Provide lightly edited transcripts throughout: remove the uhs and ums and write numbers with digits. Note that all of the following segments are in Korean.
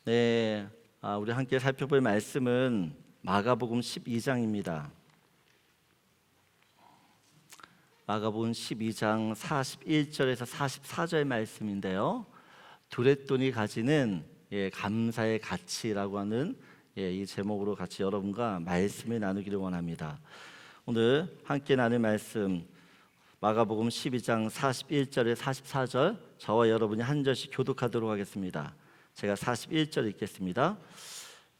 네, 우리 함께 살펴볼 말씀은 마가복음 12장입니다. 마가복음 12장 41절에서 44절 말씀인데요. 두렛돈이 가지는 감사의 가치라고 하는 이 제목으로 같이 여러분과 말씀을 나누기를 원합니다. 오늘 함께 나눌 말씀 마가복음 12장 41절에 44절 저와 여러분이 한 절씩 교독하도록 하겠습니다. 제가 41절 읽겠습니다.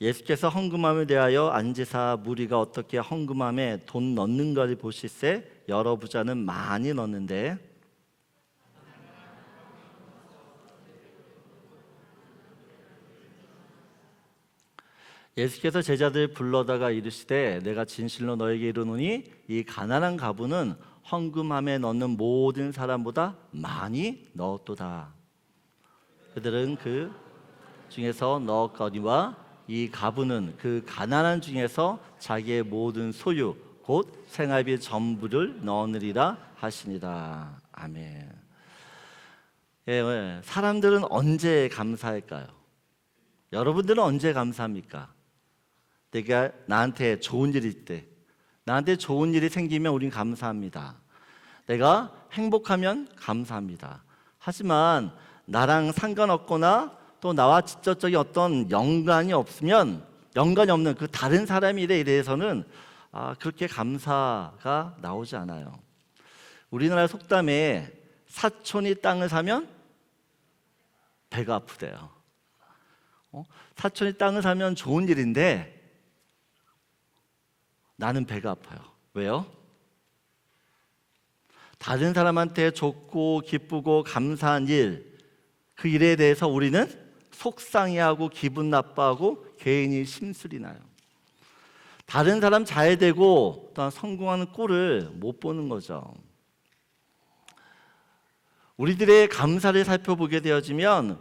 예수께서 헌금함을 대하여 앉으사 무리가 어떻게 헌금함에 돈 넣는가를 보실세 여러 부자는 많이 넣는데 예수께서 제자들 불러다가 이르시되 내가 진실로 너에게 이르노니 이 가난한 가부는 헌금함에 넣는 모든 사람보다 많이 넣었도다. 그들은 그 중에서 넣었거니와 이 가부는 그 가난한 중에서 자기의 모든 소유 곧 생활비 전부를 넣으리라 하시니라. 아멘. 사람들은 언제 감사할까요? 여러분들은 언제 감사합니까? 내가 나한테 좋은 일일 때, 나한테 좋은 일이 생기면 우린 감사합니다. 내가 행복하면 감사합니다. 하지만 나랑 상관없거나 또 나와 직접적인 어떤 연관이 없는 그 다른 사람의 일에 대해서는 그렇게 감사가 나오지 않아요. 우리나라 속담에 사촌이 땅을 사면 배가 아프대요. 사촌이 땅을 사면 좋은 일인데 나는 배가 아파요. 왜요? 다른 사람한테 좋고 기쁘고 감사한 일, 그 일에 대해서 우리는 속상해하고 기분 나빠하고 괜히 심술이 나요. 다른 사람 잘 되고 또한 성공하는 꼴을 못 보는 거죠. 우리들의 감사를 살펴보게 되어지면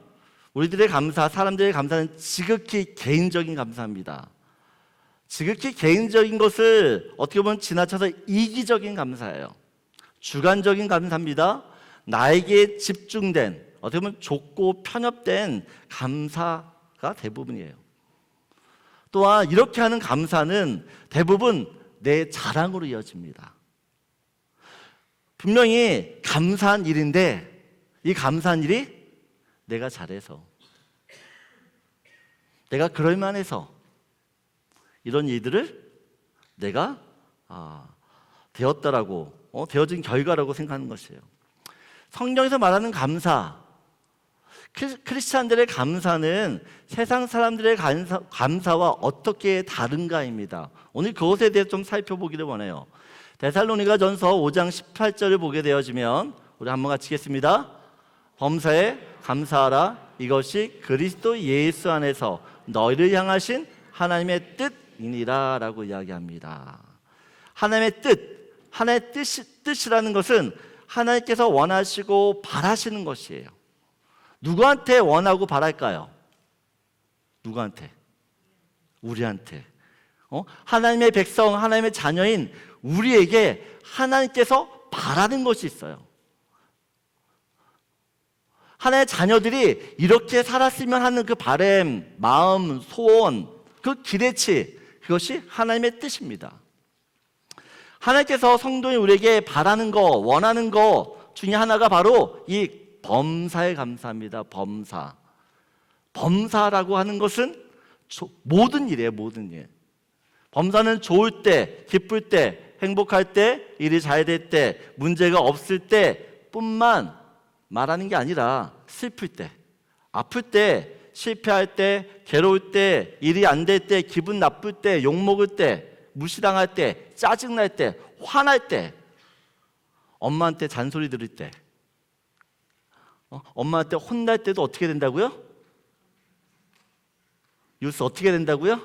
우리들의 감사, 사람들의 감사는 지극히 개인적인 감사입니다. 지극히 개인적인 것을 어떻게 보면 지나쳐서 이기적인 감사예요. 주관적인 감사입니다. 나에게 집중된, 어떻게 보면 좁고 편협된 감사가 대부분이에요. 또한 이렇게 하는 감사는 대부분 내 자랑으로 이어집니다. 분명히 감사한 일인데 이 감사한 일이 내가 잘해서, 내가 그럴만해서 이런 일들을 내가 되었다라고, 되어진 결과라고 생각하는 것이에요. 성경에서 말하는 감사, 크리스찬들의 감사는 세상 사람들의 감사와 어떻게 다른가입니다. 오늘 그것에 대해서 좀 살펴보기를 원해요. 데살로니가전서 5장 18절을 보게 되어지면 우리 한번 같이 읽겠습니다. 범사에 감사하라. 이것이 그리스도 예수 안에서 너희를 향하신 하나님의 뜻이니라 라고 이야기합니다. 하나님의 뜻, 하나님의 뜻이라는 것은 하나님께서 원하시고 바라시는 것이에요. 누구한테 원하고 바랄까요? 누구한테? 우리한테. 하나님의 백성, 하나님의 자녀인 우리에게 하나님께서 바라는 것이 있어요. 하나님의 자녀들이 이렇게 살았으면 하는 그 바람, 마음, 소원, 그 기대치, 그것이 하나님의 뜻입니다. 하나님께서 성도인 우리에게 바라는 거, 원하는 거 중에 하나가 바로 이 범사에 감사합니다. 범사라고 하는 것은 모든 일이에요. 모든 일. 범사는 좋을 때, 기쁠 때, 행복할 때, 일이 잘 될 때, 문제가 없을 때 뿐만 말하는 게 아니라 슬플 때, 아플 때, 실패할 때, 괴로울 때, 일이 안 될 때, 기분 나쁠 때, 욕먹을 때, 무시당할 때, 짜증날 때, 화날 때, 엄마한테 잔소리 들을 때, 엄마한테 혼날 때도 어떻게 된다고요? 뉴스 어떻게 된다고요?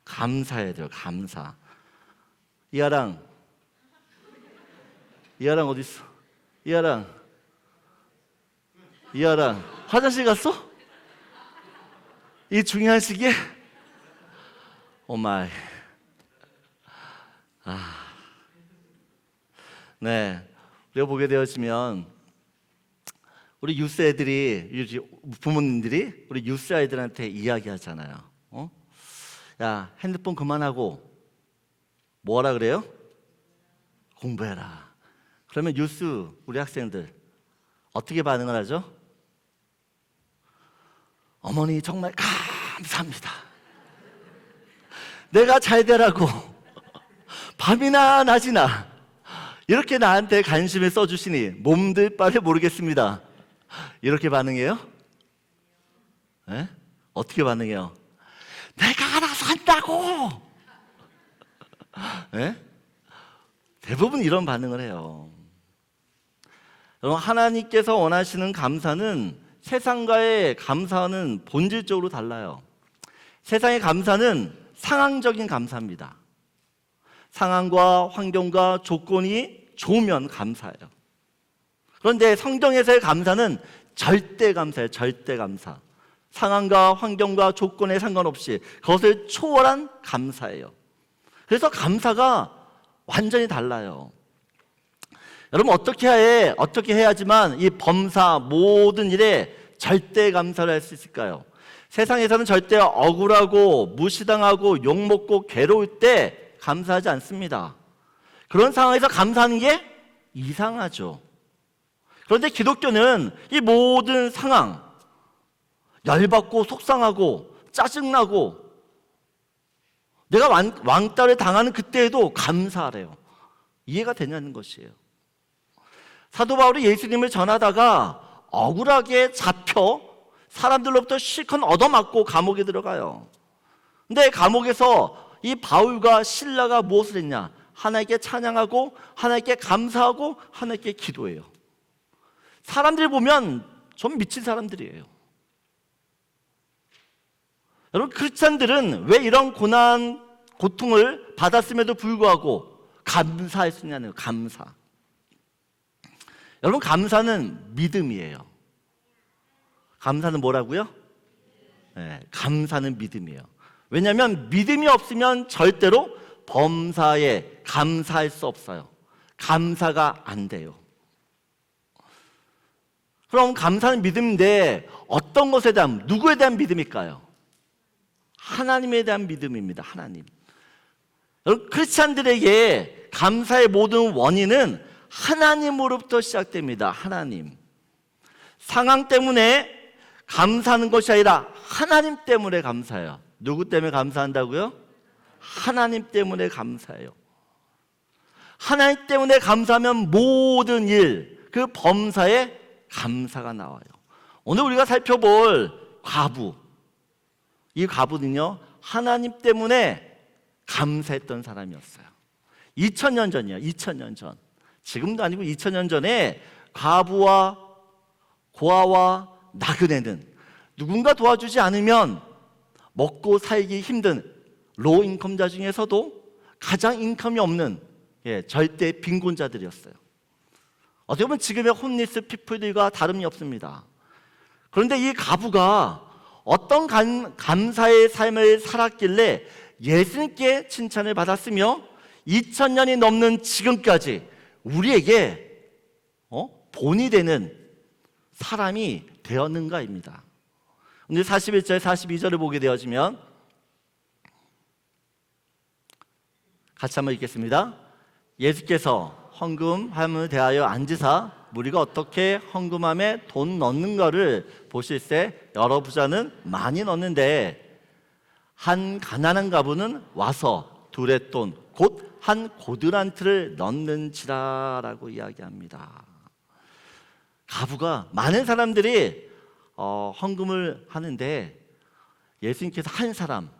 감사해야 돼요. 감사. 이하랑 어디 있어? 이하랑 화장실 갔어? 이 중요한 시기에? 오마이. 네, 우리가 보게 되어지면 우리 유스 애들이, 부모님들이 우리 유스 아이들한테 이야기하잖아요. 야, 핸드폰 그만하고 뭐라 그래요? 공부해라. 그러면 유스 우리 학생들 어떻게 반응을 하죠? 어머니 정말 감사합니다. 내가 잘 되라고 밤이나 낮이나 이렇게 나한테 관심을 써주시니 몸둘 바를 모르겠습니다. 이렇게 반응해요? 네? 어떻게 반응해요? 내가 알아서 한다고! 네? 대부분 이런 반응을 해요. 여러분, 하나님께서 원하시는 감사는 세상과의 감사는 본질적으로 달라요. 세상의 감사는 상황적인 감사입니다. 상황과 환경과 조건이 좋으면 감사해요. 그런데 성경에서의 감사는 절대 감사예요. 절대 감사. 상황과 환경과 조건에 상관없이 그것을 초월한 감사예요. 그래서 감사가 완전히 달라요. 여러분, 어떻게 해야지만 이 범사 모든 일에 절대 감사를 할 수 있을까요? 세상에서는 절대 억울하고 무시당하고 욕먹고 괴로울 때 감사하지 않습니다. 그런 상황에서 감사하는 게 이상하죠. 그런데 기독교는 이 모든 상황, 열받고 속상하고 짜증나고 내가 왕따를 당하는 그때에도 감사하래요. 이해가 되냐는 것이에요. 사도 바울이 예수님을 전하다가 억울하게 잡혀 사람들로부터 실컷 얻어맞고 감옥에 들어가요. 근데 감옥에서 이 바울과 실라가 무엇을 했냐? 하나님께 찬양하고 하나님께 감사하고 하나님께 기도해요. 사람들 보면 좀 미친 사람들이에요. 여러분, 크리스찬들은 왜 이런 고난, 고통을 받았음에도 불구하고 감사했느냐는 감사. 여러분, 감사는 믿음이에요. 감사는 뭐라고요? 네, 감사는 믿음이에요. 왜냐하면 믿음이 없으면 절대로 범사에 감사할 수 없어요. 감사가 안 돼요. 그럼 감사는 믿음인데 어떤 것에 대한, 누구에 대한 믿음일까요? 하나님에 대한 믿음입니다. 하나님. 여러분, 크리스찬들에게 감사의 모든 원인은 하나님으로부터 시작됩니다. 하나님. 상황 때문에 감사하는 것이 아니라 하나님 때문에 감사해요. 누구 때문에 감사한다고요? 하나님 때문에 감사해요. 하나님 때문에 감사하면 모든 일, 그 범사에 감사가 나와요. 오늘 우리가 살펴볼 과부, 이 과부는요, 하나님 때문에 감사했던 사람이었어요. 2000년 전이에요. 2000년 전. 지금도 아니고 2000년 전에 과부와 고아와 나그네는 누군가 도와주지 않으면 먹고 살기 힘든 로우 인컴자 중에서도 가장 인컴이 없는 절대 빈곤자들이었어요. 어떻게 보면 지금의 홈리스 피플들과 다름이 없습니다. 그런데 이 과부가 어떤 감사의 삶을 살았길래 예수님께 칭찬을 받았으며 2000년이 넘는 지금까지 우리에게 본이 되는 사람이 되었는가입니다. 오늘 41절, 42절을 보게 되어지면 같이 한번 읽겠습니다. 예수께서 헌금함을 대하여 앉으사 무리가 어떻게 헌금함에 돈 넣는가를 보실새 여러 부자는 많이 넣는데 한 가난한 가부는 와서 둘의 돈 곧 한 고드란트를 넣는지라라고 이야기합니다. 가부가 많은 사람들이 헌금을 하는데 예수님께서 한 사람,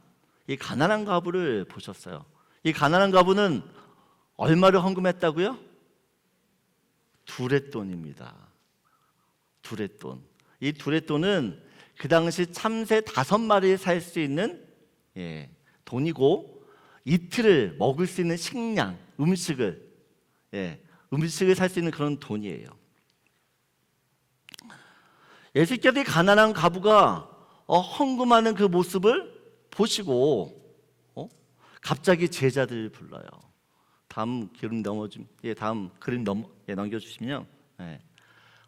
이 가난한 가부를 보셨어요. 이 가난한 가부는 얼마를 헌금했다고요? 둘의 돈입니다. 둘의 돈. 이 둘의 돈은 그 당시 참새 5마리를 살 수 있는 돈이고 이틀을 먹을 수 있는 식량, 음식을 살 수 있는 그런 돈이에요. 예수께서 이 가난한 가부가 헌금하는 그 모습을 보시고 갑자기 제자들을 불러요. 다음 그림 넘겨주시면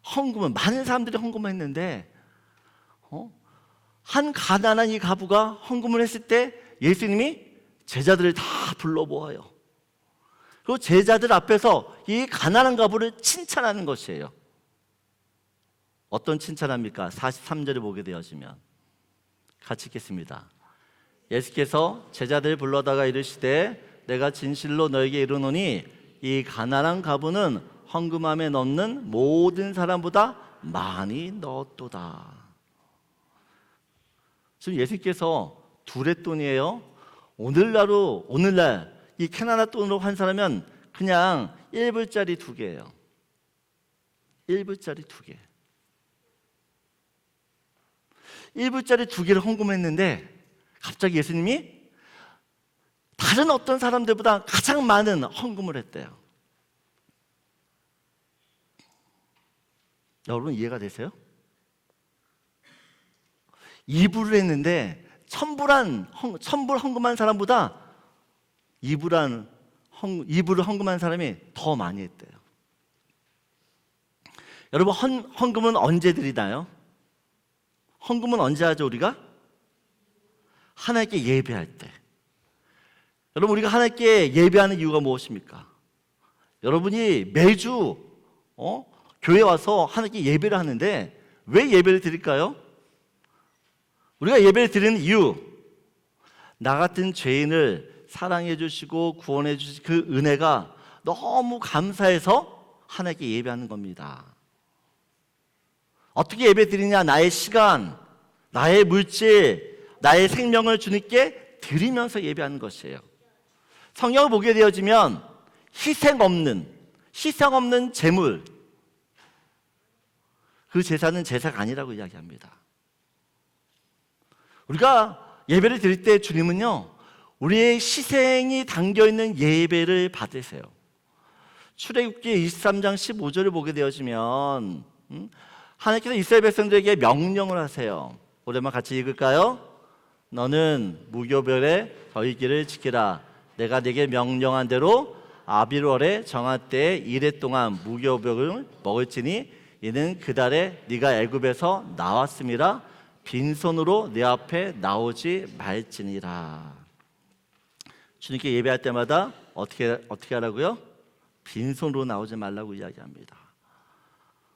헌금은 많은 사람들이 헌금했는데 한 가난한 이 과부가 헌금을 했을 때 예수님이 제자들을 다 불러 모아요. 그리고 제자들 앞에서 이 가난한 과부를 칭찬하는 것이에요. 어떤 칭찬합니까? 43절에 보게 되어지면 같이 읽겠습니다. 예수께서 제자들을 불러다가 이르시되 내가 진실로 너에게 이르노니 이 가난한 과부는 헌금함에 넣는 모든 사람보다 많이 넣었도다. 지금 예수께서 둘의 돈이에요. 오늘날 이 캐나다 돈으로 환산하면 그냥 1불짜리 2개예요. 1불짜리 2개. 1불짜리 2개를 헌금했는데 갑자기 예수님이 다른 어떤 사람들보다 가장 많은 헌금을 했대요. 여러분 이해가 되세요? 2불을 했는데 1000불 헌금한 사람보다 2불을 헌금한 사람이 더 많이 했대요. 여러분 헌금은 언제 드리나요? 헌금은 언제 하죠 우리가? 하나님께 예배할 때. 여러분 우리가 하나님께 예배하는 이유가 무엇입니까? 여러분이 매주 교회 와서 하나님께 예배를 하는데 왜 예배를 드릴까요? 우리가 예배를 드리는 이유, 나 같은 죄인을 사랑해 주시고 구원해 주신 그 은혜가 너무 감사해서 하나님께 예배하는 겁니다. 어떻게 예배 드리냐? 나의 시간, 나의 물질, 나의 생명을 주님께 드리면서 예배하는 것이에요. 성경을 보게 되어지면 희생 없는 재물, 그 제사는 제사가 아니라고 이야기합니다. 우리가 예배를 드릴 때 주님은요 우리의 희생이 담겨있는 예배를 받으세요. 출애굽기 23장 15절을 보게 되어지면 하나님께서 이스라엘 백성들에게 명령을 하세요. 오랜만에 같이 읽을까요? 너는 무교별의 절기를 지키라. 내가 네게 명령한 대로 아비월에 정한 때에 이래 동안 무교별을 먹을지니 이는 그 달에 네가 애굽에서 나왔음이라 빈손으로 내 앞에 나오지 말지니라. 주님께 예배할 때마다 어떻게 하라고요? 빈손으로 나오지 말라고 이야기합니다.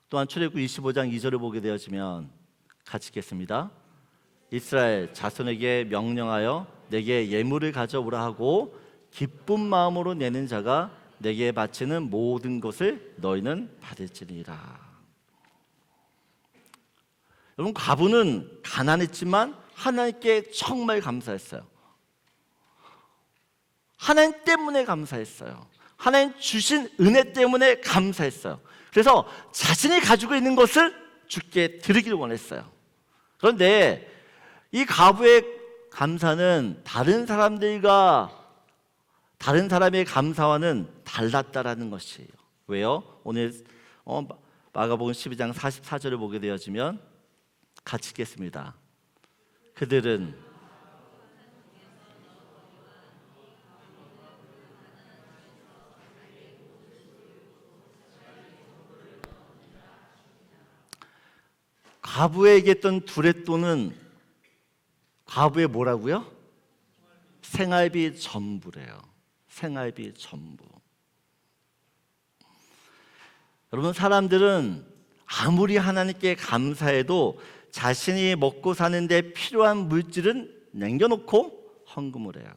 또한 출애굽기 25장 2절을 보게 되어지면 같이 읽겠습니다. 이스라엘 자손에게 명령하여 내게 예물을 가져오라 하고 기쁜 마음으로 내는 자가 내게 바치는 모든 것을 너희는 받을지니라. 여러분 과부는 가난했지만 하나님께 정말 감사했어요. 하나님 때문에 감사했어요. 하나님 주신 은혜 때문에 감사했어요. 그래서 자신이 가지고 있는 것을 주께 드리기를 원했어요. 그런데 이 과부의 감사는 다른 사람의 감사와는 달랐다라는 것이에요. 왜요? 오늘 마가복음 12장 44절을 보게 되어지면 같이 읽겠습니다. 그들은 과부에게 있던 두렛돈은 과부의 뭐라고요? 생활비 전부래요. 생활비 전부. 여러분 사람들은 아무리 하나님께 감사해도 자신이 먹고 사는데 필요한 물질은 남겨놓고 헌금을 해요.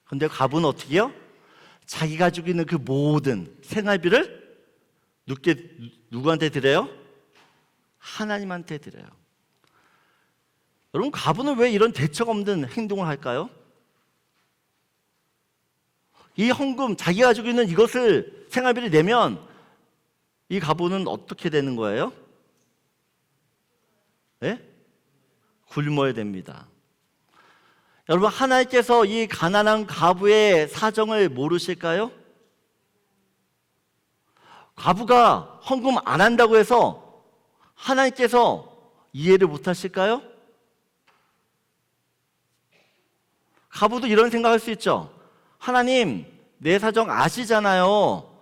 그런데 과부는 어떻게 해요? 자기 가지고 있는 그 모든 생활비를 누구한테 드려요? 하나님한테 드려요. 여러분 과부는 왜 이런 대책 없는 행동을 할까요? 이 헌금, 자기가 가지고 있는 이것을 생활비를 내면 이 과부는 어떻게 되는 거예요? 네? 굶어야 됩니다. 여러분 하나님께서 이 가난한 과부의 사정을 모르실까요? 과부가 헌금 안 한다고 해서 하나님께서 이해를 못 하실까요? 과부도 이런 생각할 수 있죠. 하나님 내 사정 아시잖아요.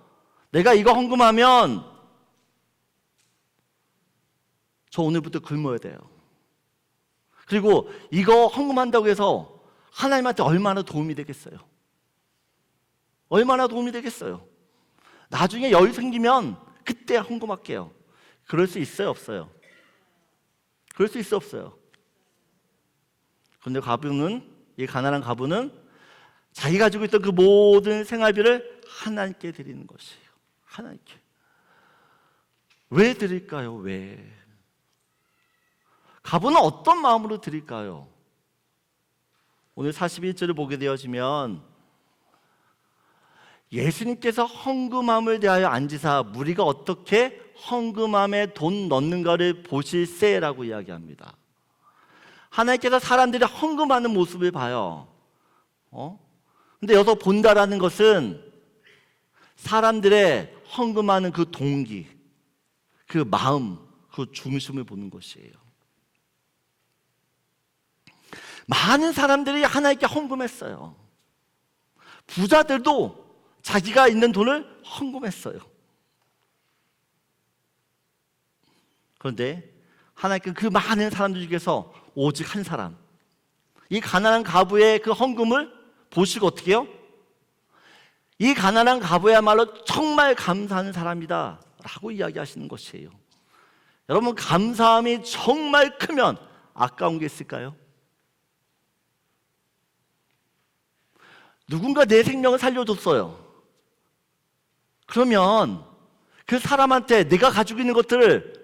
내가 이거 헌금하면 저 오늘부터 굶어야 돼요. 그리고 이거 헌금한다고 해서 하나님한테 얼마나 도움이 되겠어요? 얼마나 도움이 되겠어요? 나중에 여유 생기면 그때 헌금할게요. 그럴 수 있어요, 없어요? 그럴 수 있어, 없어요? 그런데 이 가난한 과부는 자기 가지고 있던 그 모든 생활비를 하나님께 드리는 것이에요. 하나님께. 왜 드릴까요? 왜? 과부는 어떤 마음으로 드릴까요? 오늘 41절을 보게 되어지면 예수님께서 헌금함을 대하여 앉으사 무리가 어떻게 헌금함에 돈 넣는가를 보실세라고 이야기합니다. 하나님께서 사람들이 헌금하는 모습을 봐요. 근데 여기서 본다라는 것은 사람들의 헌금하는 그 동기, 그 마음, 그 중심을 보는 것이에요. 많은 사람들이 하나님께 헌금했어요. 부자들도 자기가 있는 돈을 헌금했어요. 그런데 하나님께서 그 많은 사람들 중에서 오직 한 사람, 이 가난한 과부의 그 헌금을 보시고 어떻게 해요? 이 가난한 과부야말로 정말 감사하는 사람이다 라고 이야기하시는 것이에요. 여러분, 감사함이 정말 크면 아까운 게 있을까요? 누군가 내 생명을 살려줬어요. 그러면 그 사람한테 내가 가지고 있는 것들을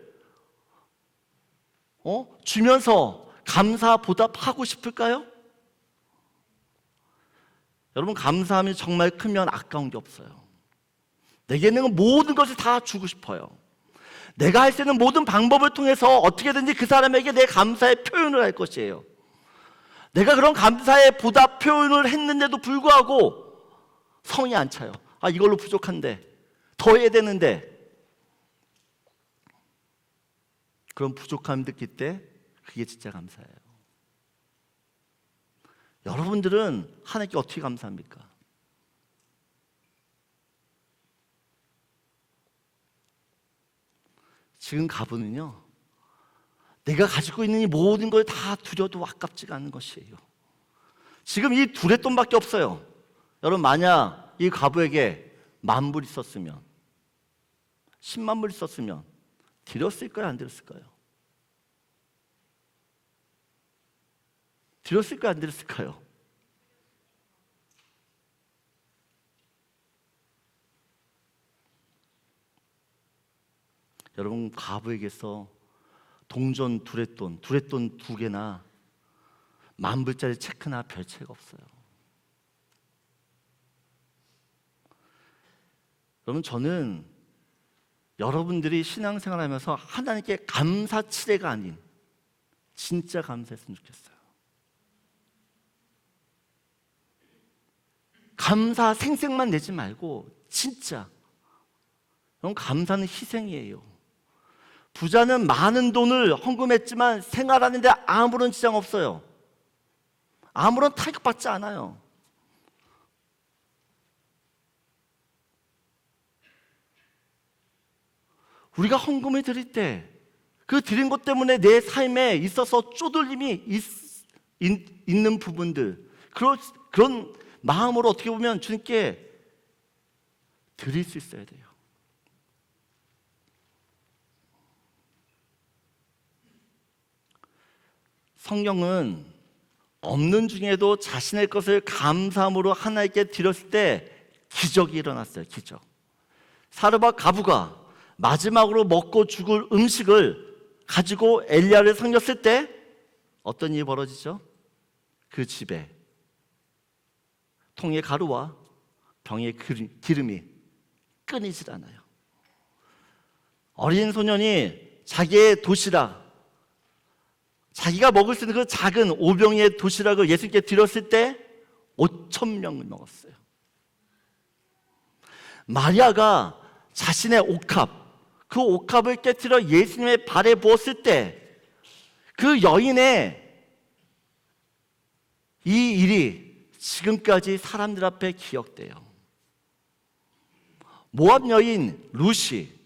주면서 감사 보답하고 싶을까요? 여러분, 감사함이 정말 크면 아까운 게 없어요. 내게 있는 모든 것을 다 주고 싶어요. 내가 할 수 있는 모든 방법을 통해서 어떻게든지 그 사람에게 내 감사의 표현을 할 것이에요. 내가 그런 감사의 보답 표현을 했는데도 불구하고 성이 안 차요. 이걸로 부족한데, 더 해야 되는데. 그런 부족함이 느낄 때 그게 진짜 감사예요. 여러분들은 하나님께 어떻게 감사합니까? 지금 과부는요, 내가 가지고 있는 이 모든 걸 다 드려도 아깝지가 않은 것이에요. 지금 이 둘의 돈밖에 없어요. 여러분, 만약 이 과부에게 10,000불 있었으면, 10만 불 있었으면 드렸을까요? 안 드렸을까요? 드렸을까요? 안 드렸을까요? 여러분, 과부에게서 동전 둘의 돈 2개나 10,000불짜리 체크나 별채가 없어요. 여러분, 저는 여러분들이 신앙생활하면서 하나님께 감사치레가 아닌 진짜 감사했으면 좋겠어요. 감사 생색만 내지 말고 진짜. 여러분, 감사는 희생이에요. 부자는 많은 돈을 헌금했지만 생활하는데 아무런 지장 없어요. 아무런 타격받지 않아요. 우리가 헌금을 드릴 때 그 드린 것 때문에 내 삶에 있어서 쪼들림이 있는 부분들, 그런 마음으로 어떻게 보면 주님께 드릴 수 있어야 돼요. 성경은 없는 중에도 자신의 것을 감사함으로 하나님께 드렸을 때 기적이 일어났어요. 기적. 사르밧 과부가 마지막으로 먹고 죽을 음식을 가지고 엘리야를 섬겼을 때 어떤 일이 벌어지죠? 그 집에 통에 가루와 병에 기름이 끊이질 않아요. 어린 소년이 자기의 도시락, 자기가 먹을 수 있는 그 작은 오병이의 도시락을 예수님께 드렸을 때 5,000명을 먹었어요. 마리아가 자신의 옥합, 그 옥합을 깨뜨려 예수님의 발에 부었을 때 그 여인의 이 일이 지금까지 사람들 앞에 기억돼요. 모압 여인 루시,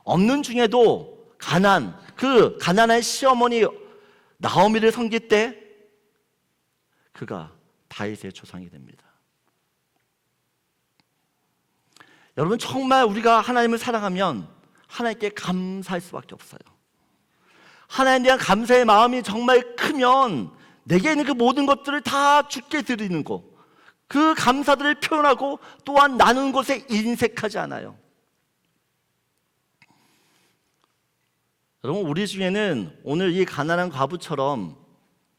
없는 중에도 그 가난한 시어머니 나오미를 섬길 때 그가 다윗의 조상이 됩니다. 여러분, 정말 우리가 하나님을 사랑하면 하나님께 감사할 수밖에 없어요. 하나님에 대한 감사의 마음이 정말 크면 내게 있는 그 모든 것들을 다 주께 드리는 것, 그 감사들을 표현하고 또한 나누는 것에 인색하지 않아요. 여러분, 우리 중에는 오늘 이 가난한 과부처럼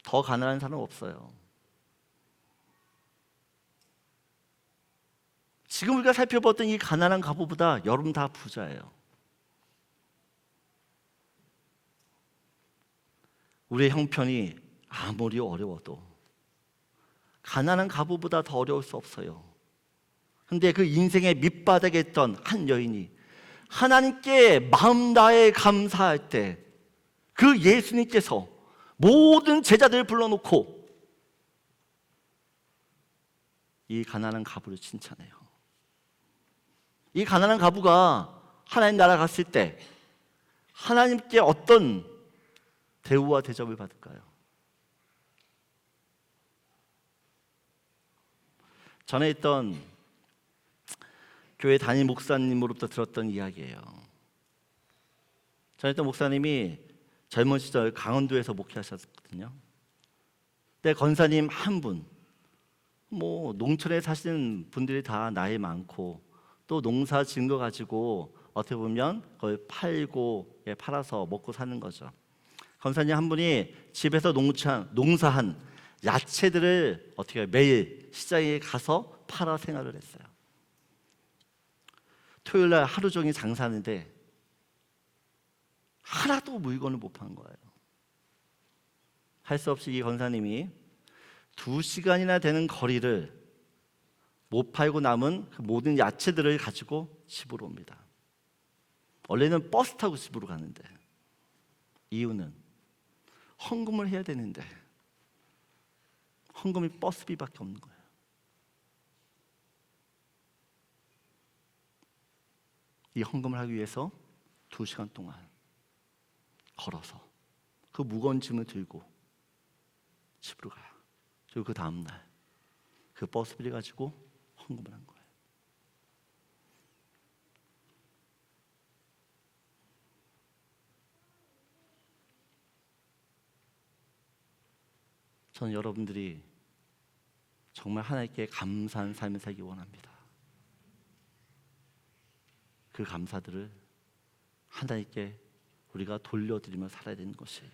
더 가난한 사람 없어요. 지금 우리가 살펴봤던 이 가난한 과부보다 여러분 다 부자예요. 우리의 형편이 아무리 어려워도 가난한 과부보다 더 어려울 수 없어요. 근데 그 인생의 밑바닥에 있던 한 여인이 하나님께 마음 다해 감사할 때 그 예수님께서 모든 제자들을 불러놓고 이 가난한 과부를 칭찬해요. 이 가난한 과부가 하나님 나라 갔을 때 하나님께 어떤 대우와 대접을 받을까요? 전에 있던 교회 담임 목사님으로부터 들었던 이야기예요. 전에 있던 목사님이 젊은 시절 강원도에서 목회하셨거든요. 근데 권사님 한 분, 농촌에 사시는 분들이 다 나이 많고 또 농사 지은 거 가지고 어떻게 보면 그걸 팔아서 먹고 사는 거죠. 권사님 한 분이 집에서 농사한 야채들을 어떻게 매일 시장에 가서 팔아 생활을 했어요. 토요일 날 하루 종일 장사하는데 하나도 물건을 못 판 거예요. 할 수 없이 이 권사님이 2시간이나 되는 거리를 못 팔고 남은 그 모든 야채들을 가지고 집으로 옵니다. 원래는 버스 타고 집으로 가는데 이유는 헌금을 해야 되는데 헌금이 버스비밖에 없는 거예요. 이 헌금을 하기 위해서 2시간 동안 걸어서 그 무거운 짐을 들고 집으로 가요. 그리고 그 다음날 그 버스비를 가지고 헌금을 한 거예요. 저는 여러분들이 정말 하나님께 감사한 삶을 살기 원합니다. 그 감사들을 하나님께 우리가 돌려드리며 살아야 되는 것이에요.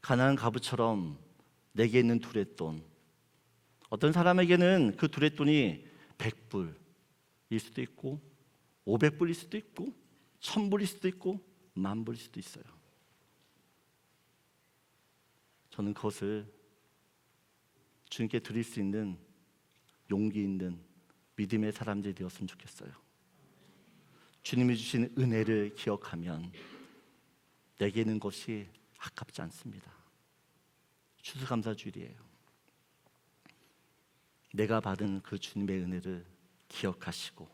가난한 과부처럼 내게 있는 두렛돈, 어떤 사람에게는 그 두렛돈이 100불일 수도 있고 500불일 수도 있고 1000불일 수도 있고 10,000불일 수도 있어요. 저는 그것을 주님께 드릴 수 있는 용기 있는 믿음의 사람들이 되었으면 좋겠어요. 주님이 주신 은혜를 기억하면 내게 있는 것이 아깝지 않습니다. 추수감사주일이에요. 내가 받은 그 주님의 은혜를 기억하시고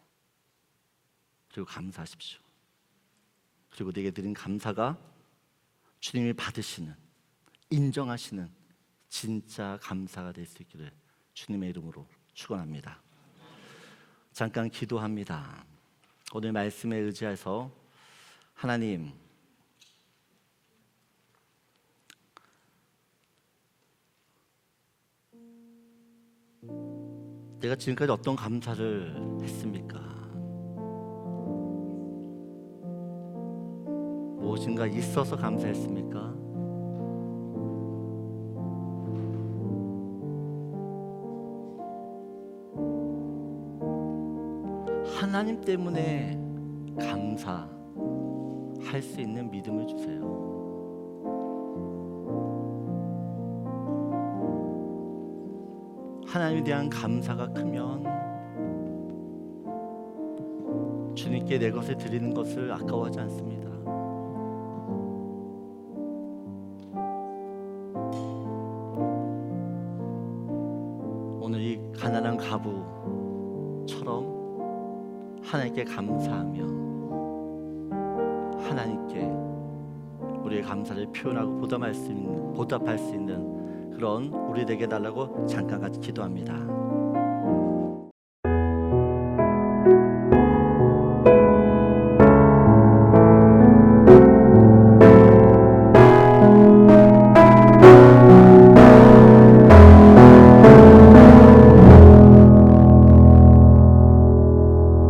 그리고 감사하십시오. 그리고 내게 드린 감사가 주님이 받으시는, 인정하시는 진짜 감사가 될 수 있기를 주님의 이름으로 축원합니다. 잠깐 기도합니다. 오늘 말씀에 의지해서 하나님, 내가 지금까지 어떤 감사를 했습니까? 무엇인가 있어서 감사했습니까? 하나님 때문에 감사할 수 있는 믿음을 주세요. 하나님에 대한 감사가 크면 주님께 내 것을 드리는 것을 아까워하지 않습니다. 오늘 이 가난한 과부처럼 하나님께 감사하며 하나님께 우리의 감사를 표현하고 보답할 수 있는 그런 우리 되게 달라고 잠깐 같이 기도합니다.